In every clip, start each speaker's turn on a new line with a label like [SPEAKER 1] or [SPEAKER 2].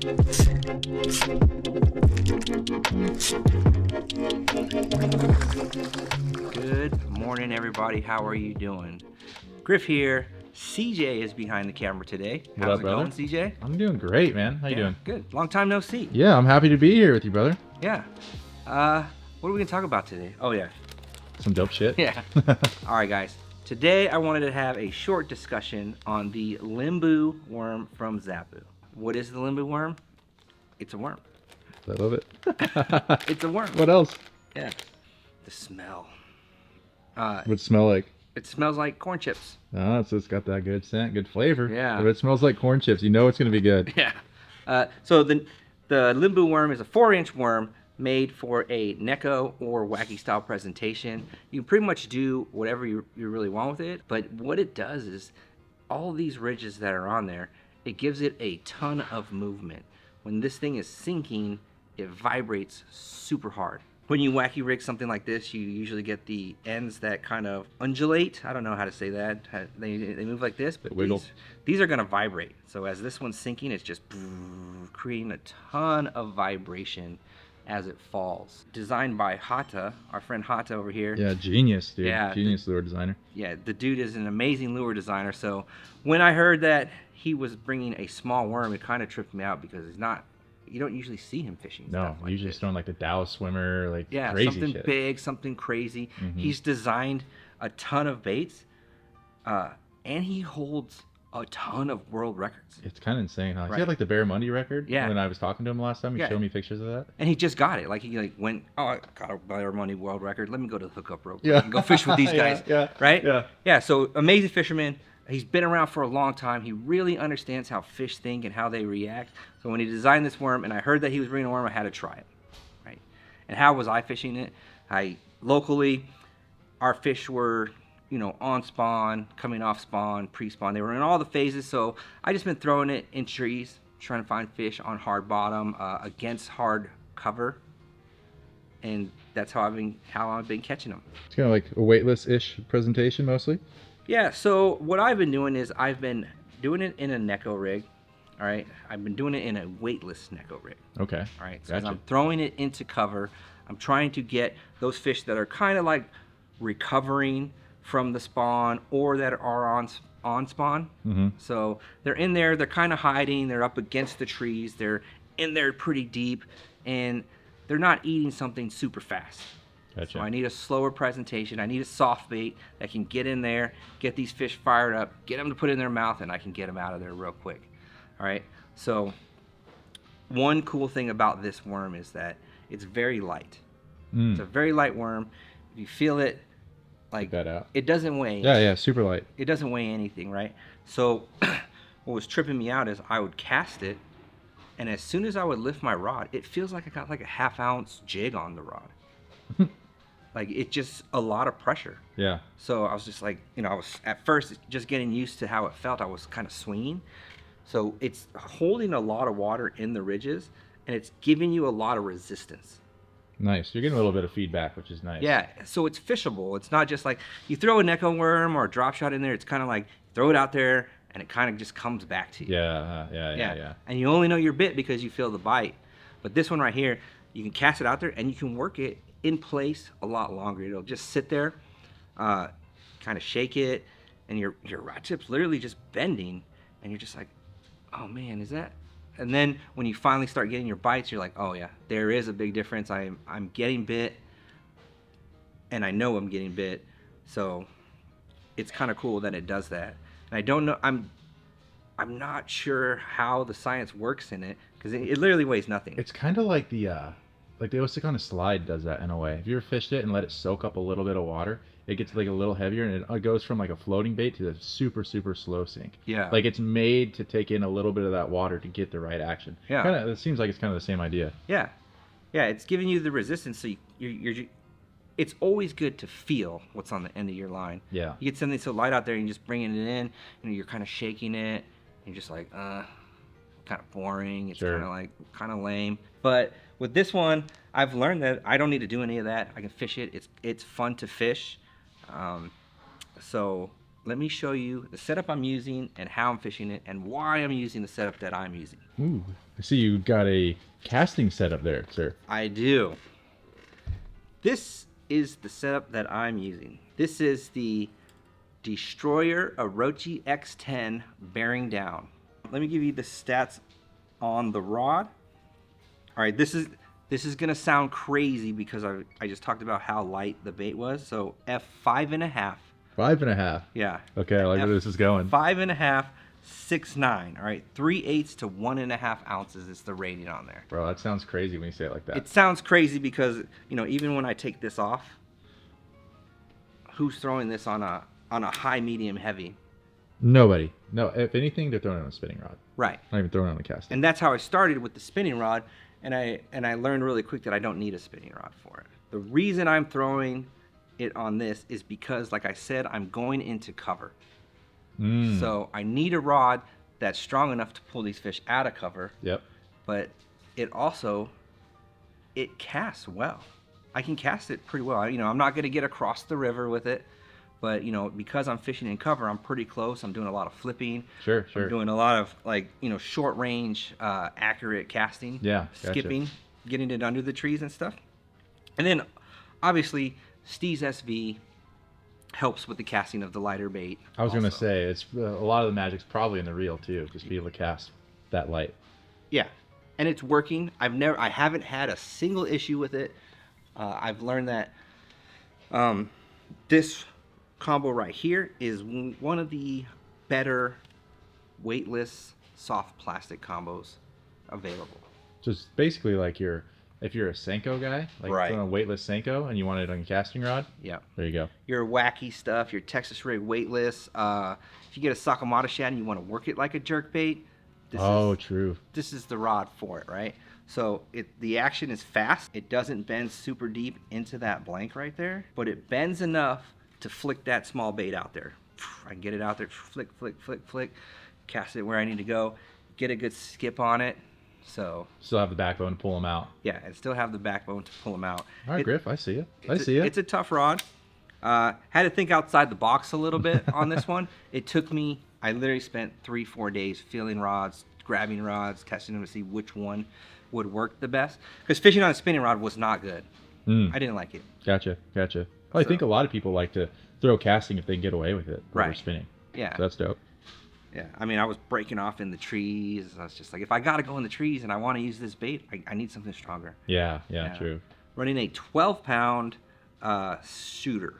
[SPEAKER 1] Good morning, everybody. How are you doing? Griff here. CJ is behind the camera today. How's it going, CJ?
[SPEAKER 2] I'm doing great, man. How you doing?
[SPEAKER 1] Good. Long time no see.
[SPEAKER 2] Yeah, I'm happy to be here with you, brother.
[SPEAKER 1] Yeah. What are we gonna talk about today? Oh yeah.
[SPEAKER 2] Some dope shit.
[SPEAKER 1] Yeah. All right, guys. Today I wanted to have a short discussion on the LIMBoo worm from Zappu. What is the LIMBoo worm? It's a worm.
[SPEAKER 2] I love it.
[SPEAKER 1] It's a worm.
[SPEAKER 2] What else?
[SPEAKER 1] Yeah. The smell.
[SPEAKER 2] Would smell like?
[SPEAKER 1] It smells like corn chips.
[SPEAKER 2] Oh, so it's got that good scent, good flavor.
[SPEAKER 1] Yeah.
[SPEAKER 2] If it smells like corn chips, you know it's gonna be good.
[SPEAKER 1] Yeah. So the LIMBoo worm is a 4-inch worm made for a Neko or Wacky style presentation. You can pretty much do whatever you really want with it, but what it does is all these ridges that are on there, it gives it a ton of movement. When this thing is sinking, it vibrates super hard. When you wacky rig something like this, you usually get the ends that kind of undulate. I don't know how to say that. They move like this, but these are gonna vibrate. So as this one's sinking, it's just creating a ton of vibration as it falls. Designed by Hata, our friend Hata over here.
[SPEAKER 2] Yeah, genius, dude.
[SPEAKER 1] Yeah,
[SPEAKER 2] genius lure designer.
[SPEAKER 1] Yeah, the dude is an amazing lure designer. So when I heard that he was bringing a small worm, it kind of tripped me out because you don't usually see him fishing.
[SPEAKER 2] No,
[SPEAKER 1] like
[SPEAKER 2] usually it's throwing like the Dow swimmer, like
[SPEAKER 1] yeah,
[SPEAKER 2] crazy
[SPEAKER 1] something
[SPEAKER 2] shit.
[SPEAKER 1] big, something crazy. He's designed a ton of baits, and he holds a ton of world records.
[SPEAKER 2] It's kind of insane, huh? He had like the Bear Monday record.
[SPEAKER 1] Yeah.
[SPEAKER 2] When I was talking to him last time, he showed me pictures of that.
[SPEAKER 1] And he just got it. Like he went, oh, I got a Bear Monday world record. Let me go to the hookup rope and go fish with these guys. Right?
[SPEAKER 2] Yeah.
[SPEAKER 1] Yeah. So amazing fisherman. He's been around for a long time. He really understands how fish think and how they react. So when he designed this worm, and I heard that he was bringing a worm, I had to try it, right? And how was I fishing it? Locally, our fish were, on spawn, coming off spawn, pre-spawn. They were in all the phases. So I just been throwing it in trees, trying to find fish on hard bottom, against hard cover. And that's how I've been catching them.
[SPEAKER 2] It's kind of like a weightless-ish presentation mostly.
[SPEAKER 1] Yeah, so what I've been doing is I've been doing it in a Neko rig, all right? I've been doing it in a weightless Neko rig.
[SPEAKER 2] Okay.
[SPEAKER 1] All right, so
[SPEAKER 2] Gotcha.
[SPEAKER 1] as I'm throwing it into cover, I'm trying to get those fish that are kind of like recovering from the spawn or that are on spawn. So they're in there, they're kind of hiding, they're up against the trees, they're in there pretty deep, and they're not eating something super fast.
[SPEAKER 2] Gotcha.
[SPEAKER 1] So I need a slower presentation. I need a soft bait that can get in there, get these fish fired up, get them to put it in their mouth, and I can get them out of there real quick. All right. So one cool thing about this worm is that it's very light. It's a very light worm. If you feel it, like
[SPEAKER 2] that out.
[SPEAKER 1] It doesn't weigh.
[SPEAKER 2] Yeah, super light.
[SPEAKER 1] It doesn't weigh anything, right? So what was tripping me out is I would cast it, and as soon as I would lift my rod, it feels like I got like a ½ ounce jig on the rod. Like it's just a lot of pressure.
[SPEAKER 2] Yeah.
[SPEAKER 1] So I was just like, I was at first just getting used to how it felt. I was kind of swinging. So it's holding a lot of water in the ridges, and it's giving you a lot of resistance.
[SPEAKER 2] Nice. You're getting a little bit of feedback, which is nice.
[SPEAKER 1] Yeah. So it's fishable. It's not just like you throw a Neko worm or a drop shot in there. It's kind of like throw it out there, and it kind of just comes back to you.
[SPEAKER 2] Yeah.
[SPEAKER 1] And you only know your bit because you feel the bite. But this one right here, you can cast it out there, and you can work it in place a lot longer. It'll just sit there, kind of shake it, and your rod tip's literally just bending, and you're just like, oh man, is that? And then when you finally start getting your bites, you're like, oh yeah, there is a big difference. I'm getting bit, and I know I'm getting bit, so it's kind of cool that it does that. And I don't know, I'm not sure how the science works in it because it literally weighs nothing.
[SPEAKER 2] It's kind of like the OSP on a slide does that in a way. If you ever fished it and let it soak up a little bit of water, it gets like a little heavier, and it goes from like a floating bait to a super slow sink. Yeah. Like it's made to take in a little bit of that water to get the right action. Yeah. It seems like it's kind of the same idea.
[SPEAKER 1] Yeah. Yeah, it's giving you the resistance, so it's always good to feel what's on the end of your line. Yeah. You get something so light out there, and you're just bringing it in, you're kind of shaking it, and you're just like, kind of boring. It's kind of lame. But with this one, I've learned that I don't need to do any of that. I can fish it. It's fun to fish. So let me show you the setup I'm using and how I'm fishing it and why I'm using the setup that I'm using.
[SPEAKER 2] Ooh, I see you got a casting setup there, sir.
[SPEAKER 1] I do. This is the setup that I'm using. This is the Destroyer Orochi X10 bearing down. Let me give you the stats on the rod. All right, this is gonna sound crazy because I just talked about how light the bait was. So F5.5.
[SPEAKER 2] 5.5.
[SPEAKER 1] Yeah.
[SPEAKER 2] Okay, I like where this is going.
[SPEAKER 1] 5.5, 6.9. All right, 3/8 to 1.5 ounces is the rating on there.
[SPEAKER 2] Bro, that sounds crazy when you say it like that.
[SPEAKER 1] It sounds crazy because, you know, even when I take this off, who's throwing this on a high, medium, heavy?
[SPEAKER 2] Nobody. No, if anything, they're throwing it on a spinning rod.
[SPEAKER 1] Right.
[SPEAKER 2] Not even throwing it on a casting.
[SPEAKER 1] And that's how I started with the spinning rod, and I learned really quick that I don't need a spinning rod for it. The reason I'm throwing it on this is because, like I said, I'm going into cover. So I need a rod that's strong enough to pull these fish out of cover.
[SPEAKER 2] Yep.
[SPEAKER 1] But it casts well. I can cast it pretty well. You know, I'm not going to get across the river with it, but you know, because I'm fishing in cover, I'm pretty close. I'm doing a lot of flipping.
[SPEAKER 2] Sure.
[SPEAKER 1] I'm doing a lot of, like, you know, short range, accurate casting.
[SPEAKER 2] Yeah. Gotcha.
[SPEAKER 1] Skipping, getting it under the trees and stuff. And then, obviously, Steez SV helps with the casting of the lighter bait.
[SPEAKER 2] I was gonna say it's a lot of the magic's probably in the reel too, just be able to cast that light.
[SPEAKER 1] Yeah, and it's working. I haven't had a single issue with it. I've learned that this combo right here is one of the better weightless soft plastic combos available.
[SPEAKER 2] Just basically like if you're a Senko guy, like
[SPEAKER 1] Right.
[SPEAKER 2] throwing a weightless Senko and you want it on a casting rod,
[SPEAKER 1] Yeah.
[SPEAKER 2] there you go.
[SPEAKER 1] Your wacky stuff, your Texas rig weightless. If you get a Sakamata shad and you want to work it like a jerk bait,
[SPEAKER 2] True.
[SPEAKER 1] this is the rod for it, right? So the action is fast. It doesn't bend super deep into that blank right there, but it bends enough to flick that small bait out there. I can get it out there, flick, flick, flick, flick, cast it where I need to go, get a good skip on it. So
[SPEAKER 2] Still have the backbone to pull them out.
[SPEAKER 1] yeah, and still have the backbone to pull them out.
[SPEAKER 2] All right, Griff, I see you.
[SPEAKER 1] It's a tough rod. Had to think outside the box a little bit on this one. It took me, I literally spent 3-4 days feeling rods, grabbing rods, testing them to see which one would work the best. Because fishing on a spinning rod was not good. I didn't like it.
[SPEAKER 2] Gotcha. I think a lot of people like to throw casting if they can get away with it.
[SPEAKER 1] Right.
[SPEAKER 2] Spinning.
[SPEAKER 1] Yeah.
[SPEAKER 2] So that's dope.
[SPEAKER 1] Yeah, I mean, I was breaking off in the trees. I was just like, if I got to go in the trees and I want to use this bait, I need something stronger.
[SPEAKER 2] Yeah, true.
[SPEAKER 1] Running a 12-pound shooter.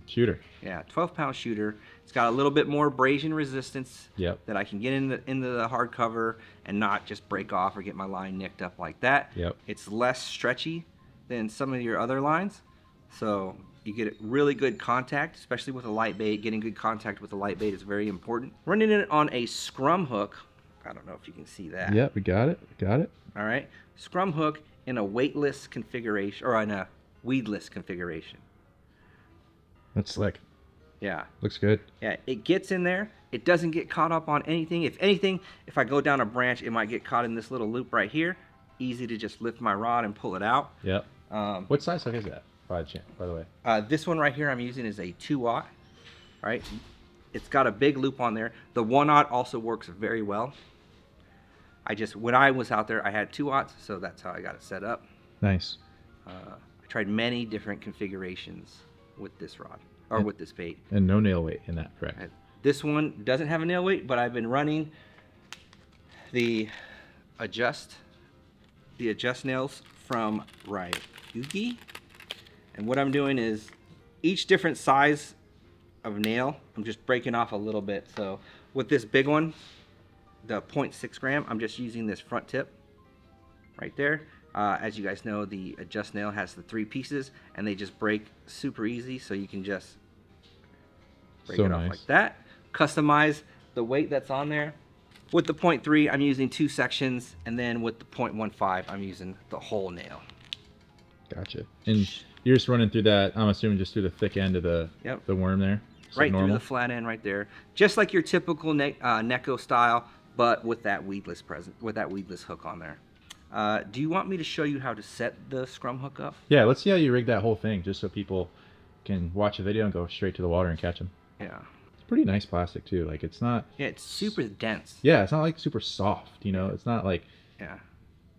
[SPEAKER 2] Shooter.
[SPEAKER 1] Yeah, 12-pound shooter. It's got a little bit more abrasion resistance.
[SPEAKER 2] Yep.
[SPEAKER 1] That I can get into the hard cover and not just break off or get my line nicked up like that.
[SPEAKER 2] Yep.
[SPEAKER 1] It's less stretchy than some of your other lines, so you get really good contact, especially with a light bait. Getting good contact with a light bait is very important. Running it on a scrum hook. I don't know if you can see that.
[SPEAKER 2] Yeah, we got it.
[SPEAKER 1] All right, scrum hook in a weightless configuration or in a weedless configuration.
[SPEAKER 2] That's slick.
[SPEAKER 1] Yeah.
[SPEAKER 2] Looks good.
[SPEAKER 1] Yeah, it gets in there. It doesn't get caught up on anything. If anything, if I go down a branch, it might get caught in this little loop right here. Easy to just lift my rod and pull it out.
[SPEAKER 2] Yep. What size hook is that, by the way? This
[SPEAKER 1] one right here I'm using is a 2-aught. Right? It's got a big loop on there. The 1-aught also works very well. When I was out there, I had 2-aughts, so that's how I got it set up.
[SPEAKER 2] Nice.
[SPEAKER 1] I tried many different configurations with this rod, or with this bait.
[SPEAKER 2] And no nail weight in that, correct?
[SPEAKER 1] This one doesn't have a nail weight, but I've been running the adjust nails from Ryugi. And what I'm doing is each different size of nail, I'm just breaking off a little bit. So with this big one, the 0.6 gram, I'm just using this front tip right there. As you guys know, the adjust nail has the 3 pieces and they just break super easy, so you can just break it off like that. Customize the weight that's on there. With the 0.3, I'm using 2 sections, and then with the 0.15, I'm using the whole nail.
[SPEAKER 2] Gotcha. And you're just running through that, I'm assuming just through the thick end of the worm there?
[SPEAKER 1] Right through the flat end right there. Just like your typical Neko style, but with that weedless hook on there. Do you want me to show you how to set the scrum hook up?
[SPEAKER 2] Yeah, let's see how you rig that whole thing, just so people can watch the video and go straight to the water and catch them.
[SPEAKER 1] Yeah.
[SPEAKER 2] pretty nice plastic too. Like it's not.
[SPEAKER 1] Yeah, it's super dense.
[SPEAKER 2] Yeah, it's not like super soft. You know, it's not like.
[SPEAKER 1] Yeah.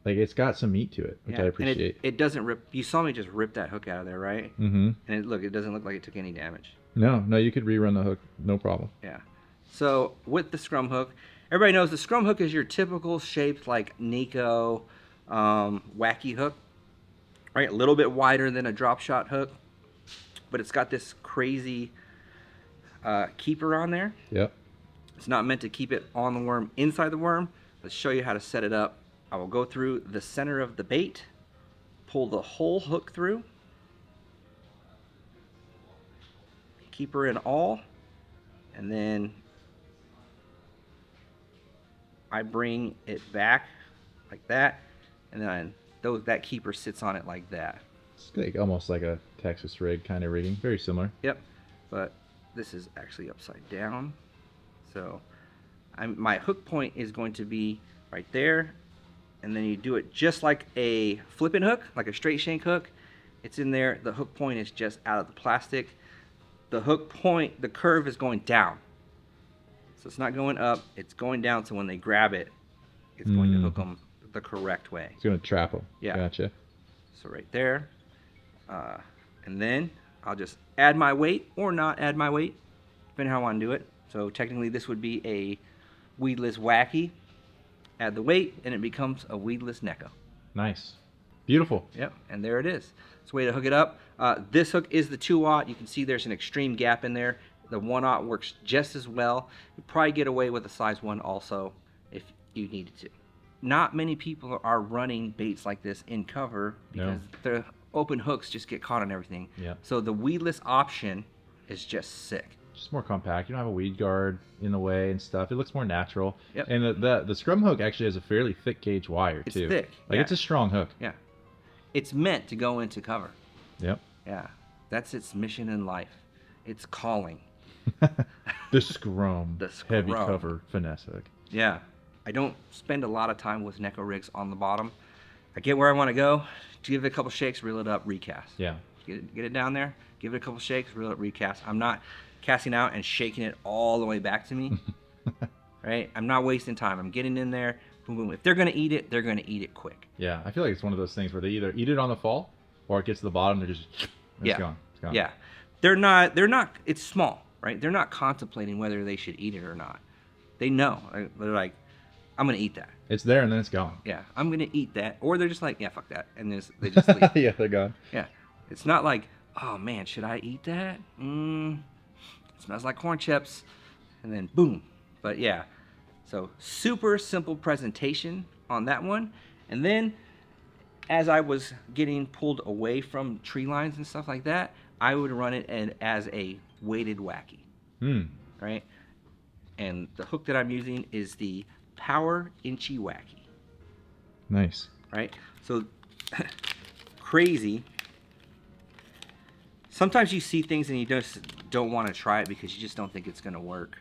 [SPEAKER 2] Like it's got some meat to it, which I appreciate.
[SPEAKER 1] And it doesn't rip. You saw me just rip that hook out of there, right?
[SPEAKER 2] Mm-hmm.
[SPEAKER 1] And it doesn't look like it took any damage.
[SPEAKER 2] No, you could rerun the hook, no problem.
[SPEAKER 1] Yeah. So with the scrum hook, everybody knows the scrum hook is your typical shaped like Nico, Wacky hook, right? A little bit wider than a drop shot hook, but it's got this crazy keeper on there.
[SPEAKER 2] Yep.
[SPEAKER 1] It's not meant to keep it on the worm inside the worm. Let's show you how to set it up. I will go through the center of the bait, pull the whole hook through, keep her in all, and then I bring it back like that, and then that keeper sits on it like that.
[SPEAKER 2] It's like almost like a Texas rig kind of rigging, very similar.
[SPEAKER 1] Yep, but this is actually upside down. So my hook point is going to be right there. And then you do it just like a flipping hook, like a straight shank hook. It's in there. The hook point is just out of the plastic. The hook point, the curve is going down. So it's not going up, it's going down. So when they grab it, it's going to hook them the correct way.
[SPEAKER 2] It's going to trap them.
[SPEAKER 1] Yeah.
[SPEAKER 2] Gotcha.
[SPEAKER 1] So right there. And then I'll just add my weight or not add my weight, depending on how I want to do it. So technically this would be a weedless Wacky. Add the weight, and it becomes a weedless Neko.
[SPEAKER 2] Nice. Beautiful.
[SPEAKER 1] Yep, and there it is. It's a way to hook it up. This hook is the 2/0. You can see there's an extreme gap in there. The 1/0 works just as well. You probably get away with a size 1 also if you needed to. Not many people are running baits like this in cover because the open hooks just get caught on everything.
[SPEAKER 2] Yep.
[SPEAKER 1] So the weedless option is just sick.
[SPEAKER 2] Just more compact. You don't have a weed guard in the way and stuff. It looks more natural.
[SPEAKER 1] Yep.
[SPEAKER 2] And the scrum hook actually has a fairly thick gauge wire
[SPEAKER 1] It's
[SPEAKER 2] too.
[SPEAKER 1] thick.
[SPEAKER 2] Like it's a strong hook.
[SPEAKER 1] Yeah. It's meant to go into cover.
[SPEAKER 2] Yep.
[SPEAKER 1] Yeah. That's its mission in life. It's calling.
[SPEAKER 2] The scrum.
[SPEAKER 1] The scrum.
[SPEAKER 2] Heavy cover finesse hook.
[SPEAKER 1] Yeah. I don't spend a lot of time with Neko rigs on the bottom. I get where I want to go. Give it a couple shakes, reel it up, recast.
[SPEAKER 2] Yeah.
[SPEAKER 1] Get it down there. Give it a couple shakes, reel it, recast. I'm not casting out and shaking it all the way back to me. Right? I'm not wasting time. I'm getting in there. Boom, boom. If they're going to eat it, they're going to eat it quick.
[SPEAKER 2] Yeah. I feel like it's one of those things where they either eat it on the fall or it gets to the bottom, they're just, it's gone. It's gone.
[SPEAKER 1] Yeah. They're not, it's small, right? They're not contemplating whether they should eat it or not. They know. They're like, I'm going to eat that.
[SPEAKER 2] It's there and then it's gone.
[SPEAKER 1] Yeah. I'm going to eat that. Or they're just like, yeah, fuck that. And they just leave.
[SPEAKER 2] Yeah, they're gone.
[SPEAKER 1] Yeah. It's not like, oh man, should I eat that? It smells like corn chips. And then boom. But yeah. So super simple presentation on that one. And then as I was getting pulled away from tree lines and stuff like that, I would run it as a weighted Wacky. Right? And the hook that I'm using is the Power Inchi Wacky.
[SPEAKER 2] Nice.
[SPEAKER 1] Right? So crazy. Sometimes you see things and you just don't want to try it because you just don't think it's going to work.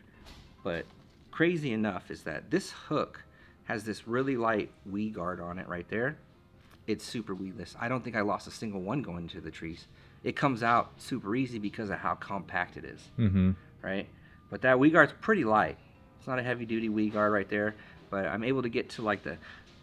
[SPEAKER 1] But crazy enough is that this hook has this really light weed guard on it right there. It's super weedless. I don't think I lost a single one going into the trees. It comes out super easy because of how compact it is. Right? But that weed guard's pretty light. It's not a heavy duty weed guard right there, but I'm able to get to like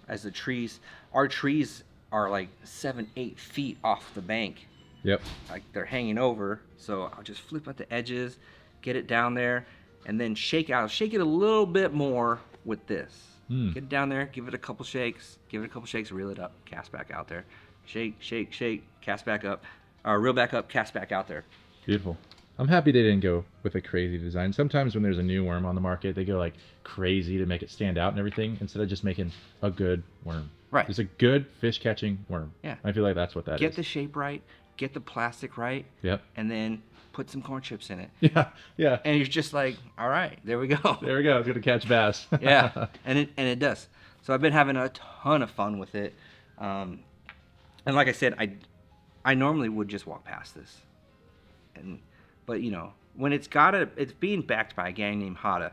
[SPEAKER 1] as the trees, our trees are like 7-8 feet off the bank.
[SPEAKER 2] Yep.
[SPEAKER 1] Like they're hanging over, so I'll just flip at the edges, get it down there, and then shake out. Shake it a little bit more with this. Get it down there, give it a couple shakes, reel it up, cast back out there. Shake, shake, shake, cast back up, reel back up, cast back out there.
[SPEAKER 2] Beautiful. I'm happy they didn't go with a crazy design. Sometimes when there's a new worm on the market, they go like crazy to make it stand out and everything instead of just making a good worm.
[SPEAKER 1] Right.
[SPEAKER 2] It's a good fish catching worm.
[SPEAKER 1] Yeah.
[SPEAKER 2] I feel like that's what that is.
[SPEAKER 1] Get the shape right, get the plastic right.
[SPEAKER 2] Yep.
[SPEAKER 1] And then put some corn chips in it.
[SPEAKER 2] Yeah. Yeah.
[SPEAKER 1] And you're just like, all right, there we go.
[SPEAKER 2] There we go. It's gonna catch bass.
[SPEAKER 1] Yeah. And it does. So I've been having a ton of fun with it. And like I said, I normally would just walk past this. But you know, when it's being backed by a guy named Hata,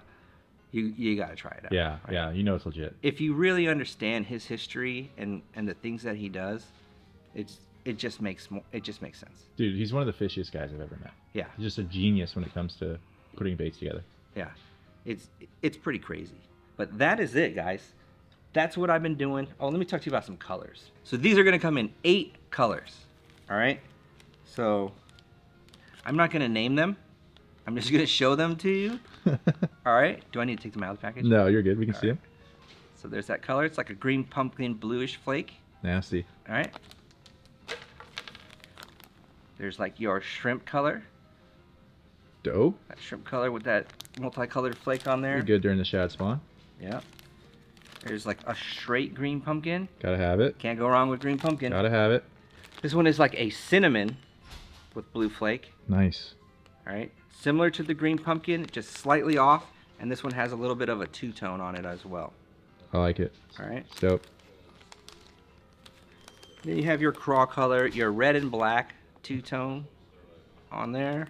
[SPEAKER 1] you gotta try it out.
[SPEAKER 2] Yeah,
[SPEAKER 1] right?
[SPEAKER 2] yeah, you know it's legit.
[SPEAKER 1] If you really understand his history and the things that he does, it just makes sense.
[SPEAKER 2] Dude, he's one of the fishiest guys I've ever met.
[SPEAKER 1] Yeah.
[SPEAKER 2] He's just a genius when it comes to putting baits together.
[SPEAKER 1] Yeah, it's pretty crazy. But that is it, guys. That's what I've been doing. Oh, let me talk to you about some colors. So these are gonna come in 8 colors. All right. So I'm not gonna name them. I'm just gonna show them to you. All right. Do I need to take them out of the package?
[SPEAKER 2] No, you're good. We can
[SPEAKER 1] All
[SPEAKER 2] see
[SPEAKER 1] right.
[SPEAKER 2] them.
[SPEAKER 1] So there's that color. It's like a green pumpkin bluish flake.
[SPEAKER 2] Nasty.
[SPEAKER 1] All right. There's like your shrimp color.
[SPEAKER 2] Dope.
[SPEAKER 1] That shrimp color with that multicolored flake on there.
[SPEAKER 2] You're good during the shad spawn.
[SPEAKER 1] Yeah. There's like a straight green pumpkin.
[SPEAKER 2] Gotta have it.
[SPEAKER 1] Can't go wrong with green pumpkin.
[SPEAKER 2] Gotta have it.
[SPEAKER 1] This one is like a cinnamon with blue flake.
[SPEAKER 2] Nice.
[SPEAKER 1] All right. Similar to the green pumpkin, just slightly off. And this one has a little bit of a two-tone on it as well.
[SPEAKER 2] I like it.
[SPEAKER 1] All right.
[SPEAKER 2] It's dope.
[SPEAKER 1] Then you have your craw color, your red and black two-tone on there.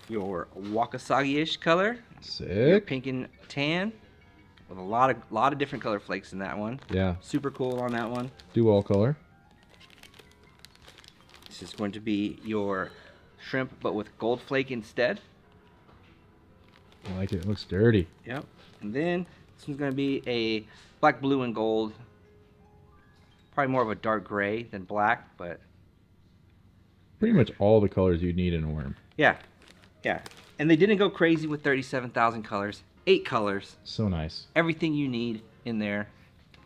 [SPEAKER 1] Your Wakasagi-ish color. Your
[SPEAKER 2] Sick.
[SPEAKER 1] pink and tan. With a lot of different color flakes in that one.
[SPEAKER 2] Yeah.
[SPEAKER 1] Super cool on that one.
[SPEAKER 2] Dual color.
[SPEAKER 1] This is going to be your shrimp, but with gold flake instead.
[SPEAKER 2] I like it. It looks dirty.
[SPEAKER 1] Yep. And then this one's going to be a black, blue, and gold. Probably more of a dark gray than black, but
[SPEAKER 2] Pretty much all the colors you need in a worm.
[SPEAKER 1] yeah, yeah. And they didn't go crazy with 37,000 colors. 8 colors.
[SPEAKER 2] So nice.
[SPEAKER 1] Everything you need in there,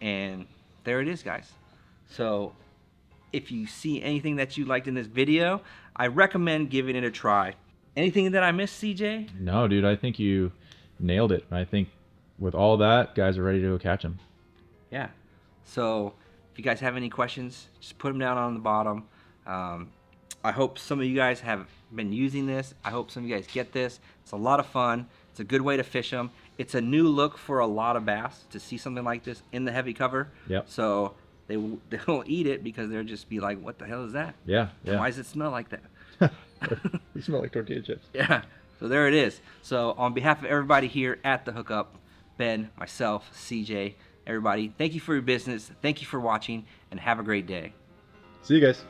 [SPEAKER 1] and there it is, guys. So if you see anything that you liked in this video, I recommend giving it a try. Anything that I missed, CJ?
[SPEAKER 2] No, dude, I think you nailed it. I think with all that, guys are ready to go catch them.
[SPEAKER 1] Yeah. So if you guys have any questions, just put them down on the bottom. I hope some of you guys have been using this. I hope some of you guys get this. It's a lot of fun. It's a good way to fish them. It's a new look for a lot of bass to see something like this in the heavy cover.
[SPEAKER 2] Yep.
[SPEAKER 1] So they'll eat it because they'll just be like, what the hell is that?
[SPEAKER 2] Yeah,
[SPEAKER 1] And
[SPEAKER 2] yeah.
[SPEAKER 1] why does it smell like that?
[SPEAKER 2] They smell like tortilla chips.
[SPEAKER 1] Yeah. So there it is. So on behalf of everybody here at the Hookup, Ben, myself, CJ, everybody, thank you for your business. Thank you for watching, and have a great day.
[SPEAKER 2] See you guys.